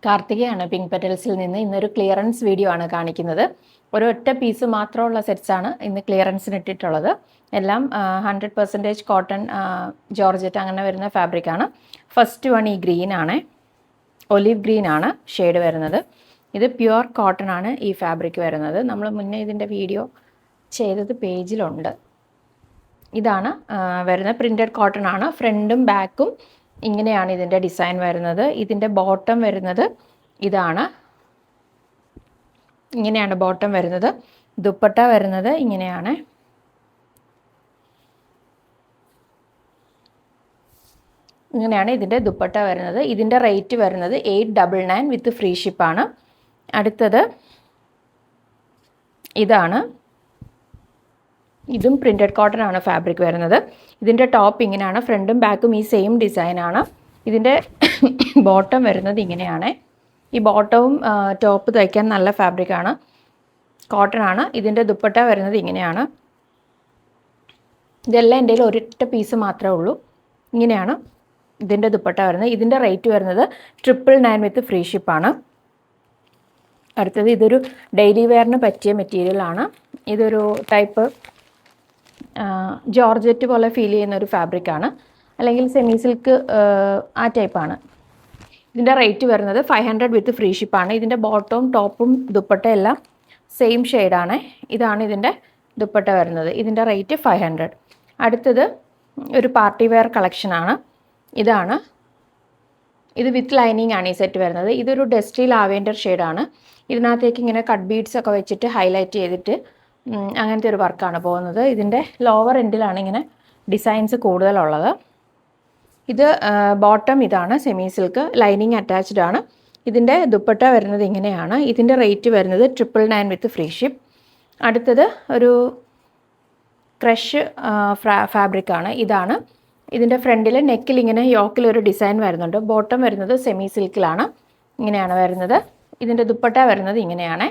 കാർത്തികയാണ് pink പെറ്റൽസിൽ നിന്ന് ഇന്നൊരു clearance video ആണ് കാണിക്കുന്നത്. ഒരൊറ്റ പീസ് മാത്രമുള്ള സെറ്റ്സാണ് ഇന്ന് ക്ലിയറൻസിന് ഇട്ടിട്ടുള്ളത്. എല്ലാം 100% കോട്ടൺ, ജോർജറ്റ് അങ്ങനെ വരുന്ന ഫാബ്രിക്കാണ്. ഫസ്റ്റ് വൺ ഈ ഗ്രീൻ ആണ്, ഒലിവ് ഗ്രീൻ ആണ് ഷെയ്ഡ് വരുന്നത്. ഇത് പ്യുവർ കോട്ടൺ ആണ് ഈ ഫാബ്രിക് വരുന്നത്. നമ്മൾ മുന്നേ ഇതിൻ്റെ വീഡിയോ ചെയ്തത് പേജിലുണ്ട്. ഇതാണ് വരുന്നത്. പ്രിൻറ്റഡ് കോട്ടൺ ആണ്. ഫ്രണ്ടും ബാക്കും ഇങ്ങനെയാണ് ഇതിൻ്റെ ഡിസൈൻ വരുന്നത്. ഇതിൻ്റെ ബോട്ടം വരുന്നത് ഇതാണ്, ഇങ്ങനെയാണ് ബോട്ടം വരുന്നത്. ദുപ്പട്ട വരുന്നത് ഇങ്ങനെയാണ്. ഇങ്ങനെയാണ് ഇതിൻ്റെ ദുപ്പട്ട വരുന്നത്. ഇതിൻ്റെ റേറ്റ് വരുന്നത് 899 വിത്ത് ഫ്രീ ഷിപ്പാണ്. അടുത്തത് ഇതാണ്. ഇതും പ്രിൻറ്റഡ് കോട്ടൺ ആണ് ഫാബ്രിക് വരുന്നത്. ഇതിൻ്റെ ടോപ്പ് ഇങ്ങനെയാണ്. ഫ്രണ്ടും ബാക്കും ഈ സെയിം ഡിസൈനാണ്. ഇതിൻ്റെ ബോട്ടം വരുന്നത് ഇങ്ങനെയാണ്. ഈ ബോട്ടവും ടോപ്പ് തയ്ക്കാൻ നല്ല ഫാബ്രിക്കാണ്, കോട്ടൺ ആണ്. ഇതിൻ്റെ ദുപ്പട്ട വരുന്നത് ഇങ്ങനെയാണ്. ഇതെല്ലാം എൻ്റെ കയ്യിൽ ഒരൊറ്റ പീസ് മാത്രമേ ഉള്ളൂ. ഇങ്ങനെയാണ് ഇതിൻ്റെ ദുപ്പട്ട വരുന്നത്. ഇതിൻ്റെ റേറ്റ് വരുന്നത് 999 വിത്ത് ഫ്രീ ഷിപ്പാണ്. അടുത്തത് ഇതൊരു ഡെയിലി വെയറിന് പറ്റിയ മെറ്റീരിയലാണ്. ഇതൊരു ടൈപ്പ് ജോർജറ്റ് പോലെ ഫീൽ ചെയ്യുന്ന ഒരു ഫാബ്രിക്കാണ്, അല്ലെങ്കിൽ സെമി സിൽക്ക് ആ ടൈപ്പാണ്. ഇതിൻ്റെ റേറ്റ് വരുന്നത് 500 വിത്ത് ഫ്രീ ഷിപ്പാണ്. ഇതിൻ്റെ ബോട്ടവും ടോപ്പും ദുപ്പട്ട എല്ലാം സെയിം ഷെയ്ഡാണ്. ഇതാണ് ഇതിൻ്റെ ദുപ്പട്ട വരുന്നത്. ഇതിൻ്റെ റേറ്റ് 500. അടുത്തത് ഒരു പാർട്ടി വെയർ കളക്ഷനാണ്. ഇതാണ്. ഇത് വിത്ത് ലൈനിങ് ആണ് ഈ സെറ്റ് വരുന്നത്. ഇതൊരു ഡസ്റ്റി ലാവെൻഡർ ഷെയ്ഡാണ്. ഇതിനകത്തേക്ക് ഇങ്ങനെ കട്ട് ബീഡ്സ് ഒക്കെ വെച്ചിട്ട് ഹൈലൈറ്റ് ചെയ്തിട്ട് അങ്ങനത്തെ ഒരു വർക്കാണ് പോകുന്നത്. ഇതിൻ്റെ ലോവർ എൻഡിലാണ് ഇങ്ങനെ ഡിസൈൻസ് കൂടുതലുള്ളത്. ഇത് ബോട്ടം ഇതാണ്, സെമി സിൽക്ക് ലൈനിങ് അറ്റാച്ച്ഡ് ആണ്. ഇതിൻ്റെ ദുപ്പട്ട വരുന്നത് ഇങ്ങനെയാണ്. ഇതിൻ്റെ റേറ്റ് വരുന്നത് 999 വിത്ത് ഫ്രീ ഷിപ്പ്. അടുത്തത് ഒരു ക്രഷ് ഫാബ്രിക്കാണ്. ഇതാണ്. ഇതിൻ്റെ ഫ്രണ്ടിൽ നെക്കിൽ ഇങ്ങനെ യോക്കിൽ ഒരു ഡിസൈൻ വരുന്നുണ്ട്. ബോട്ടം വരുന്നത് സെമി സിൽക്കിലാണ്, ഇങ്ങനെയാണ് വരുന്നത്. ഇതിൻ്റെ ദുപ്പട്ട വരുന്നത് ഇങ്ങനെയാണ്.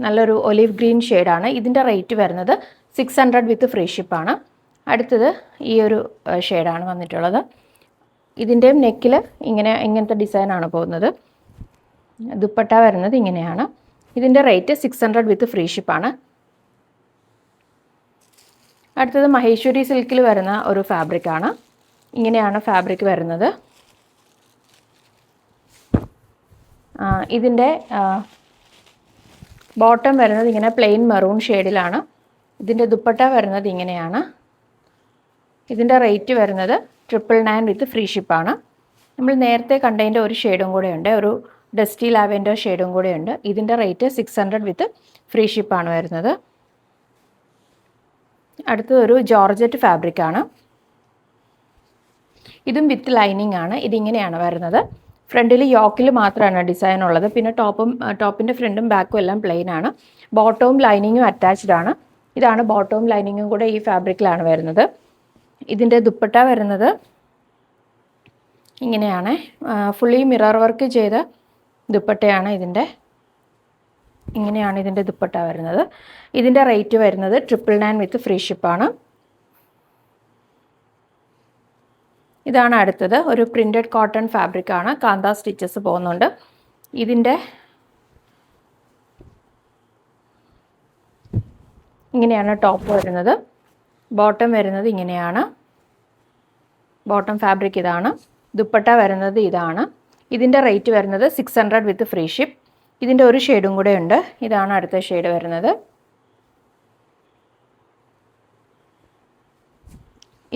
നല്ലൊരു ഒലിവ് ഗ്രീൻ ഷെയ്ഡാണ്. ഇതിൻ്റെ റേറ്റ് വരുന്നത് 600 വിത്ത് ഫ്രീ ഷിപ്പാണ്. അടുത്തത് ഈ ഒരു ഷെയ്ഡാണ് വന്നിട്ടുള്ളത്. ഇതിൻ്റെയും നെക്കിൽ ഇങ്ങനത്തെ ഡിസൈനാണ് പോകുന്നത്. ദുപ്പട്ട വരുന്നത് ഇങ്ങനെയാണ്. ഇതിൻ്റെ റേറ്റ് 600 വിത്ത് ഫ്രീ ഷിപ്പാണ്. അടുത്തത് മഹേശ്വരി സിൽക്കിൽ വരുന്ന ഒരു ഫാബ്രിക്കാണ്. ഇങ്ങനെയാണ് ഫാബ്രിക് വരുന്നത്. ഇതിൻ്റെ ബോട്ടം വരുന്നത് ഇങ്ങനെ പ്ലെയിൻ മെറൂൺ ഷെയ്ഡിലാണ്. ഇതിൻ്റെ ദുപ്പട്ട വരുന്നത് ഇങ്ങനെയാണ്. ഇതിൻ്റെ റേറ്റ് വരുന്നത് 999 വിത്ത് ഫ്രീ ഷിപ്പാണ്. നമ്മൾ നേരത്തെ കണ്ടതിൻ്റെ ഒരു ഷെയ്ഡും കൂടെ ഉണ്ട്, ഒരു ഡസ്റ്റി ലാവെൻഡർ ഷെയ്ഡും കൂടെ ഉണ്ട്. ഇതിൻ്റെ റേറ്റ് 600 വിത്ത് ഫ്രീ ഷിപ്പാണ് വരുന്നത്. അടുത്തതൊരു ജോർജറ്റ് ഫാബ്രിക്കാണ്. ഇതും വിത്ത് ലൈനിങ് ആണ്. ഇതിങ്ങനെയാണ് വരുന്നത്. ഫ്രണ്ടിൽ യോക്കിൽ മാത്രമാണ് ഡിസൈൻ ഉള്ളത്. പിന്നെ ടോപ്പിൻ്റെ ഫ്രണ്ടും ബാക്കും എല്ലാം പ്ലെയിൻ ആണ്. ബോട്ടവും ലൈനിങ്ങും അറ്റാച്ച്ഡ് ആണ്. ഇതാണ് ബോട്ടവും ലൈനിങ്ങും കൂടെ ഈ ഫാബ്രിക്കിലാണ് വരുന്നത്. ഇതിൻ്റെ ദുപ്പട്ട വരുന്നത് ഇങ്ങനെയാണ്. ഫുള്ളി മിറർ വർക്ക് ചെയ്ത ദുപ്പട്ടയാണ് ഇതിൻ്റെ. ഇങ്ങനെയാണ് ഇതിൻ്റെ ദുപ്പട്ട വരുന്നത്. ഇതിൻ്റെ റേറ്റ് വരുന്നത് 999 വിത്ത് ഫ്രീ ഷിപ്പാണ്. ഇതാണ് അടുത്തത്. ഒരു പ്രിൻറ്റഡ് കോട്ടൺ ഫാബ്രിക്കാണ്. കാന്ത സ്റ്റിച്ചസ് പോകുന്നുണ്ട്. ഇതിൻ്റെ ഇങ്ങനെയാണ് ടോപ്പ് വരുന്നത്. ബോട്ടം വരുന്നത് ഇങ്ങനെയാണ്. ബോട്ടം ഫാബ്രിക് ഇതാണ്. ദുപ്പട്ട വരുന്നത് ഇതാണ്. ഇതിൻ്റെ റേറ്റ് വരുന്നത് 600 വിത്ത് ഫ്രീ ഷിപ്പ്. ഇതിൻ്റെ ഒരു ഷെയ്ഡും കൂടെ ഉണ്ട്. ഇതാണ് അടുത്ത ഷെയ്ഡ് വരുന്നത്.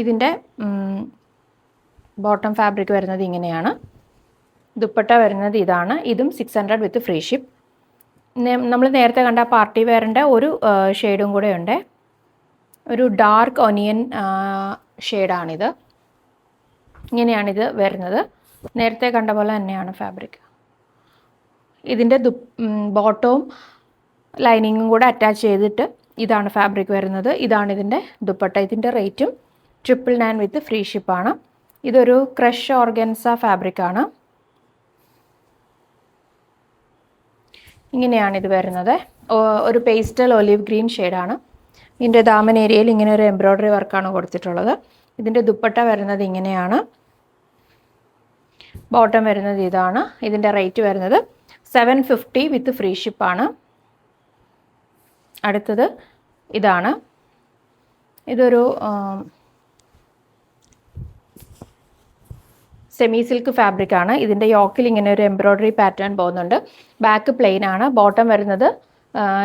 ഇതിൻ്റെ ബോട്ടം ഫാബ്രിക് വരുന്നത് ഇങ്ങനെയാണ്. ദുപ്പട്ട വരുന്നത് ഇതാണ്. ഇതും 600 വിത്ത് ഫ്രീ ഷിപ്പ്. നമ്മൾ നേരത്തെ കണ്ട പാർട്ടി വെയറിൻ്റെ ഒരു ഷെയ്ഡും കൂടെ ഉണ്ട്. ഒരു ഡാർക്ക് ഒനിയൻ ഷെയ്ഡാണിത്. ഇങ്ങനെയാണിത് വരുന്നത്. നേരത്തെ കണ്ട പോലെ തന്നെയാണ് ഫാബ്രിക്. ഇതിൻ്റെ ബോട്ടവും ലൈനിങ്ങും കൂടെ അറ്റാച്ച് ചെയ്തിട്ട് ഇതാണ് ഫാബ്രിക് വരുന്നത്. ഇതാണ് ഇതിൻ്റെ ദുപ്പട്ട. ഇതിൻ്റെ റേറ്റും 999 വിത്ത് ഫ്രീ ഷിപ്പാണ്. ഇതൊരു ക്രഷ് ഓർഗൻസ ഫാബ്രിക്കാണ്. ഇങ്ങനെയാണിത് വരുന്നത്. ഒരു പേസ്റ്റൽ ഒലിവ് ഗ്രീൻ ഷെയ്ഡാണ്. ഇതിൻ്റെ ദാമൻ ഏരിയയിൽ ഇങ്ങനെ ഒരു എംബ്രോയ്ഡറി വർക്കാണ് കൊടുത്തിട്ടുള്ളത്. ഇതിൻ്റെ ദുപ്പട്ട വരുന്നത് ഇങ്ങനെയാണ്. ബോട്ടം വരുന്നത് ഇതാണ്. ഇതിൻ്റെ റേറ്റ് വരുന്നത് 750 വിത്ത് ഫ്രീ ഷിപ്പാണ്. അടുത്തത് ഇതാണ്. ഇതൊരു സെമി സിൽക്ക് ഫാബ്രിക് ആണ്. ഇതിൻ്റെ യോക്കിൽ ഇങ്ങനെ ഒരു എംബ്രോയ്ഡറി പാറ്റേൺ പോകുന്നുണ്ട്. ബാക്ക് പ്ലെയിൻ ആണ്. ബോട്ടം വരുന്നത്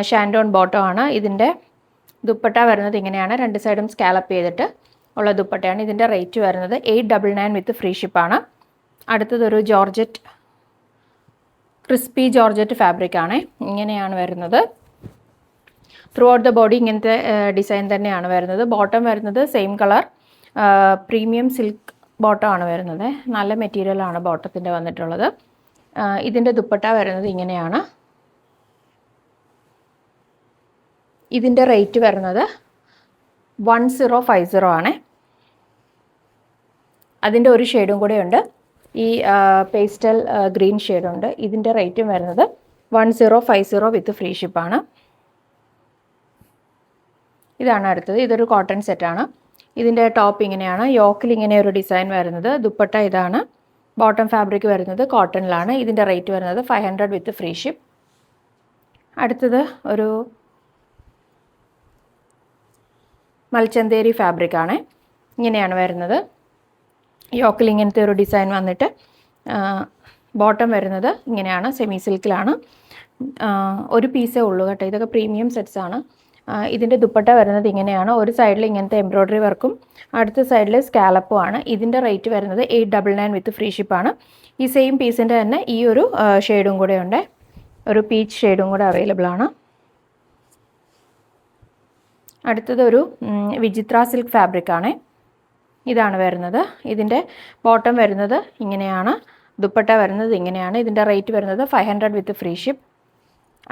ഷാൻഡോൺ ബോട്ടം ആണ്. ഇതിൻ്റെ ദുപ്പട്ട വരുന്നത് ഇങ്ങനെയാണ്. രണ്ട് സൈഡും സ്കാലപ്പ് ചെയ്തിട്ട് ഉള്ള ദുപ്പട്ടയാണ്. ഇതിൻ്റെ റേറ്റ് വരുന്നത് 899 വിത്ത് ഫ്രീ ഷിപ്പാണ്. അടുത്തതൊരു ജോർജറ്റ് ക്രിസ്പി ജോർജറ്റ് ഫാബ്രിക് ആണ്. ഇങ്ങനെയാണ് വരുന്നത്. ത്രൂ ഔട്ട് ദ ബോഡി ഇങ്ങനത്തെ ഡിസൈൻ തന്നെയാണ് വരുന്നത്. ബോട്ടം വരുന്നത് same colour premium silk bottom ആണ് വരുന്നത്. നല്ല മെറ്റീരിയലാണ് ബോട്ടത്തിൻ്റെ വന്നിട്ടുള്ളത്. ഇതിൻ്റെ ദുപ്പട്ട വരുന്നത് ഇങ്ങനെയാണ്. ഇതിൻ്റെ റേറ്റ് വരുന്നത് 1050 ആണ്. അതിൻ്റെ ഒരു ഷെയ്ഡും കൂടെ ഉണ്ട്. ഈ പേസ്റ്റൽ ഗ്രീൻ ഷെയ്ഡുണ്ട്. ഇതിൻ്റെ റേറ്റും വരുന്നത് 1050 വിത്ത് ഫ്രീ ഷിപ്പാണ്. ഇതാണ് അടുത്തത്. ഇതൊരു കോട്ടൺ സെറ്റാണ്. ഇതിൻ്റെ ടോപ്പ് ഇങ്ങനെയാണ്. യോക്കിൽ ഇങ്ങനെ ഒരു ഡിസൈൻ വരുന്നത്. ദുപ്പട്ട ഇതാണ്. ബോട്ടം ഫാബ്രിക് വരുന്നത് കോട്ടണിലാണ്. ഇതിൻ്റെ റേറ്റ് വരുന്നത് 500 വിത്ത് ഫ്രീ ഷിപ്പ്. അടുത്തത് ഒരു മൽച്ചന്തേരി ഫാബ്രിക് ആണ്. ഇങ്ങനെയാണ് വരുന്നത്. യോക്കിൽ ഇങ്ങനത്തെ ഒരു ഡിസൈൻ വന്നിട്ട് ബോട്ടം വരുന്നത് ഇങ്ങനെയാണ്. സെമി സിൽക്കിലാണ്. ഒരു പീസേ ഉള്ളൂ കേട്ടോ. ഇതൊക്കെ പ്രീമിയം സെറ്റ്സ് ആണ്. ഇതിൻ്റെ ദുപ്പട്ട വരുന്നത് ഇങ്ങനെയാണ്. ഒരു സൈഡിൽ ഇങ്ങനത്തെ എംബ്രോയ്ഡറി വർക്കും അടുത്ത സൈഡിൽ സ്കാലപ്പും ആണ്. ഇതിൻ്റെ റേറ്റ് വരുന്നത് 899 വിത്ത് ഫ്രീ ഷിപ്പാണ്. ഈ സെയിം പീസിൻ്റെ തന്നെ ഈ ഒരു ഷെയ്ഡും കൂടെ ഉണ്ട്. ഒരു പീച്ച് ഷെയ്ഡും കൂടെ അവൈലബിൾ ആണ്. അടുത്തതൊരു വിചിത്ര സിൽക്ക് ഫാബ്രിക് ആണ്. ഇതാണ് വരുന്നത്. ഇതിൻ്റെ ബോട്ടം വരുന്നത് ഇങ്ങനെയാണ്. ദുപ്പട്ട വരുന്നത് ഇങ്ങനെയാണ്. ഇതിൻ്റെ റേറ്റ് വരുന്നത് 500 വിത്ത് ഫ്രീ ഷിപ്പ്.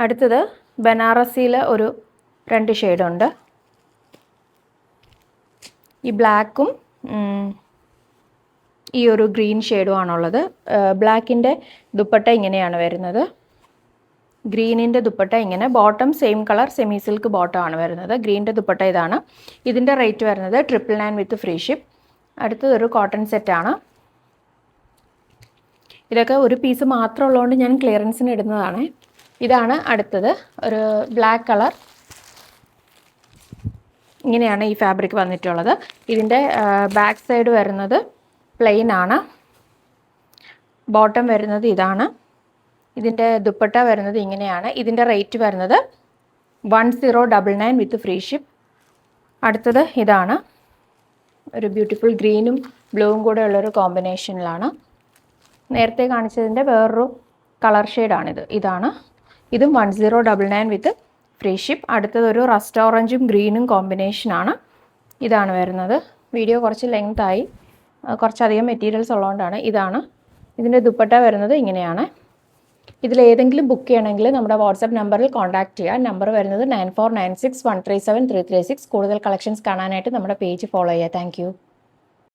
അടുത്തത് ബനാറസിയിൽ ഒരു 2 ഷെയ്ഡുണ്ട്. ഈ ബ്ലാക്കും ഈ ഒരു ഗ്രീൻ ഷെയ്ഡും ആണുള്ളത്. ബ്ലാക്കിൻ്റെ ദുപ്പട്ട ഇങ്ങനെയാണ് വരുന്നത്. ഗ്രീനിൻ്റെ ദുപ്പട്ട ഇങ്ങനെ. Bottom same colour semi silk bottom ആണ് വരുന്നത്. ഗ്രീനിൻ്റെ ദുപ്പട്ട ഇതാണ്. ഇതിൻ്റെ റേറ്റ് വരുന്നത് 999 വിത്ത് ഫ്രീ ഷിപ്പ്. അടുത്തതൊരു കോട്ടൺ സെറ്റാണ്. ഇതൊക്കെ ഒരു പീസ് മാത്രം ഉള്ളതുകൊണ്ട് ഞാൻ ക്ലിയറൻസിന് ഇടുന്നതാണ്. ഇതാണ് അടുത്തത്. ഒരു ബ്ലാക്ക് കളർ. ഇങ്ങനെയാണ് ഈ ഫാബ്രിക് വന്നിട്ടുള്ളത്. ഇതിൻ്റെ ബാക്ക് സൈഡ് വരുന്നത് പ്ലെയിൻ ആണ്. ബോട്ടം വരുന്നത് ഇതാണ്. ഇതിൻ്റെ ദുപ്പട്ട വരുന്നത് ഇങ്ങനെയാണ്. ഇതിൻ്റെ റേറ്റ് വരുന്നത് 1099 വിത്ത് ഫ്രീ ഷിപ്പ്. അടുത്തത് ഇതാണ്. ഒരു ബ്യൂട്ടിഫുൾ ഗ്രീനും ബ്ലൂവും കൂടെ ഉള്ളൊരു കോമ്പിനേഷനിലാണ്. നേരത്തെ കാണിച്ചതിൻ്റെ വേറൊരു കളർ ഷെയ്ഡാണിത്. ഇതാണ്. ഇതും 1099 വിത്ത് ഫ്രീ ഷിപ്പ്. അടുത്തതൊരു റസ്റ്റ് ഓറഞ്ചും ഗ്രീനും കോമ്പിനേഷനാണ്. ഇതാണ് വരുന്നത്. വീഡിയോ കുറച്ച് ലെങ്തായി, കുറച്ചധികം മെറ്റീരിയൽസ് ഉള്ളതുകൊണ്ടാണ്. ഇതാണ്. ഇതിൻ്റെ ദുപ്പട്ട വരുന്നത് ഇങ്ങനെയാണ്. ഇതിലേതെങ്കിലും ബുക്ക് ചെയ്യണമെങ്കിൽ നമ്മുടെ വാട്സപ്പ് നമ്പറിൽ കോൺടാക്റ്റ് ചെയ്യുക. നമ്പർ വരുന്നത് 9496137336. കൂടുതൽ കളക്ഷൻസ് കാണാനായിട്ട് നമ്മുടെ പേജ് ഫോളോ ചെയ്യുക. താങ്ക്